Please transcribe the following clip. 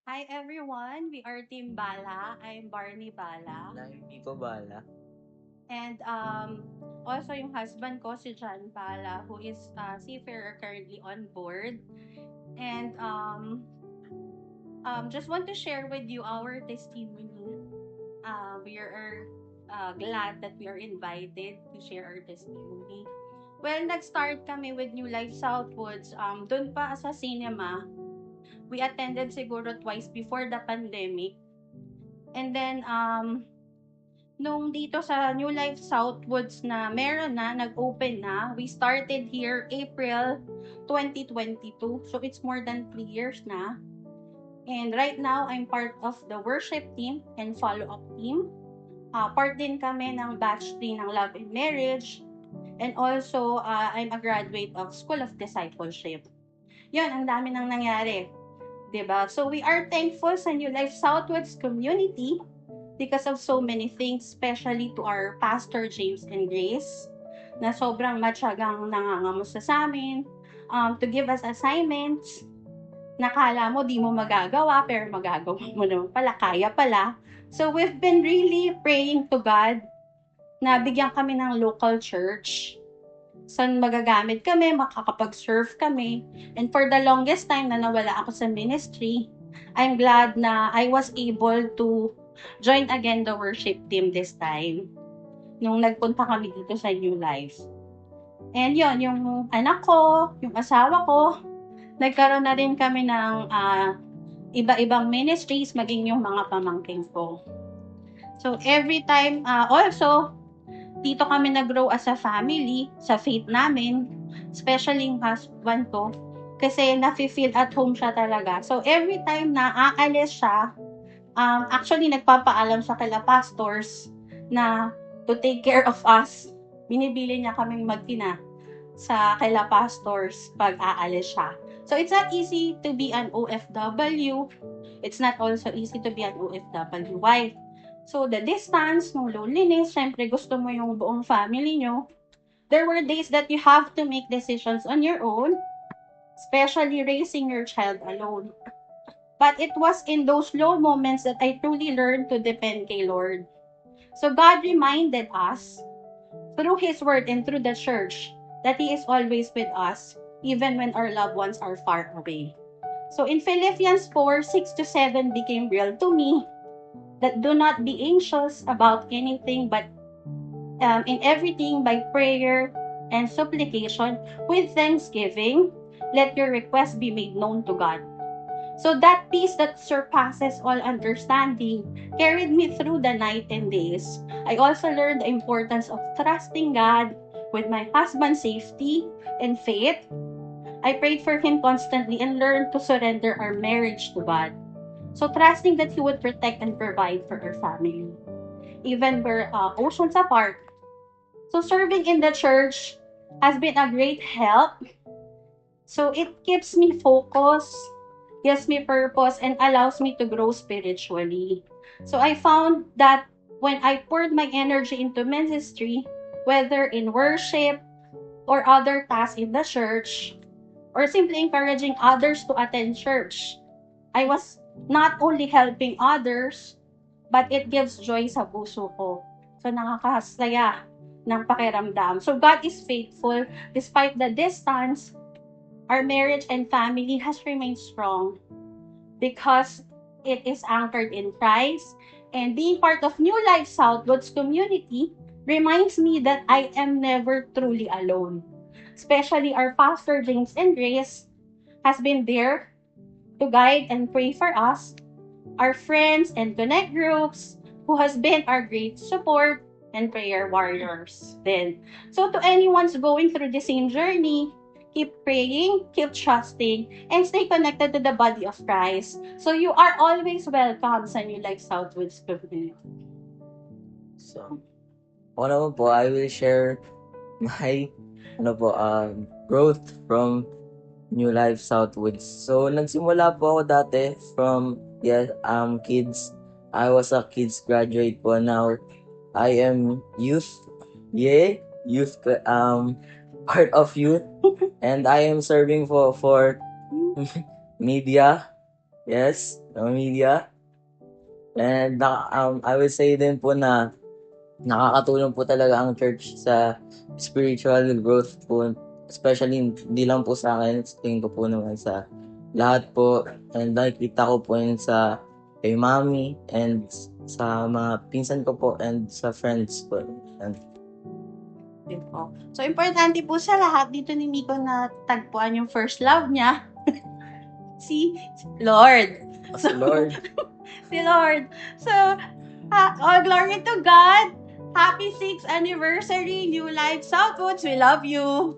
Hi everyone, we are Team Bala. I'm Barney Bala. Nico Bala. And also yung husband ko, si John Bala, who is seafarer currently on board. And just want to share with you our testimony. We are glad that we are invited to share our testimony. Well, nag-start kami with New Life Southwoods. Doon pa sa cinema, we attended siguro twice before the pandemic. And then, nung dito sa New Life Southwoods na meron na, nag-open na, we started here April 2022. So it's more than 3 years na. And right now, I'm part of the worship team and follow-up team. Part din kami ng batch 3 ng Love and Marriage. And also, I'm a graduate of School of Discipleship. Yun, ang dami nang nangyari. Diba? So we are thankful sa New Life Southwoods community because of so many things, especially to our Pastor James and Grace, na sobrang matyagang nangangamusta sa amin, to give us assignments, nakala mo di mo magagawa, pero magagawa mo naman pala, kaya pala. So we've been really praying to God na bigyan kami ng local church. Saan magagamit kami, makakapag-serve kami. And for the longest time na nawala ako sa ministry, I'm glad na I was able to join again the worship team this time. Nung nagpunta kami dito sa New Life. And yon, yung anak ko, yung asawa ko, nagkaroon na rin kami ng iba-ibang ministries, maging yung mga pamangkin ko. So every time, also, dito kami nag-grow as a family sa faith namin, especially yung husband ko, kasi nafe-feel at home siya talaga. So every time na aalis siya, actually nagpapaalam siya kila pastors na to take care of us. Binibili niya kaming magtina sa kaila pastors pag aalis siya. So it's not easy to be an OFW. It's not also easy to be an OFW wife. So the distance, no loneliness, syempre gusto mo yung buong family nyo. There were days that you have to make decisions on your own, especially raising your child alone. But it was in those low moments that I truly learned to depend kay Lord. So God reminded us through His Word and through the church that He is always with us, even when our loved ones are far away. So in Philippians 4:6-7 became real to me that do not be anxious about anything, but in everything by prayer and supplication with thanksgiving, let your requests be made known to God. So that peace that surpasses all understanding carried me through the night and days. I also learned the importance of trusting God with my husband's safety and faith. I prayed for him constantly and learned to surrender our marriage to God. So trusting that He would protect and provide for our family. Even we're oceans apart. So serving in the church has been a great help. So it keeps me focused, gives me purpose, and allows me to grow spiritually. So I found that when I poured my energy into ministry, whether in worship or other tasks in the church, or simply encouraging others to attend church, I was not only helping others, but it gives joy sa puso ko. So nakakasaya ng pakiramdam. So God is faithful despite the distance. Our marriage and family has remained strong because it is anchored in Christ. And being part of New Life Southwoods community reminds me that I am never truly alone. Especially our Pastor James and Grace has been there to guide and pray for us, our friends and connect groups who has been our great support and prayer warriors then. So to anyone's going through the same journey, keep praying, keep trusting, and stay connected to the body of Christ. So you are always welcome sa New Life Southwoods community. So, ako naman po, I will share my growth from New Life Southwoods. So, nagsimula po ako dati from kids. I was a kids graduate po. Now, I am youth. Youth part of youth. And I am serving for media. Yes, media. And I would say din po na nakakatulong po talaga ang church sa spiritual growth po. Especially, hindi lang po sa akin, sa tingin ko po naman sa lahat po. And nakikita ko po yun sa kay mami and sa mga pinsan ko po and sa friends po. And Yun po. So, importante po sa lahat dito ni Miko na tagpuan yung first love niya. Si Lord. si Lord, Si Lord. So, glory to God. Happy 6th anniversary, New Life Southwoods. We love you.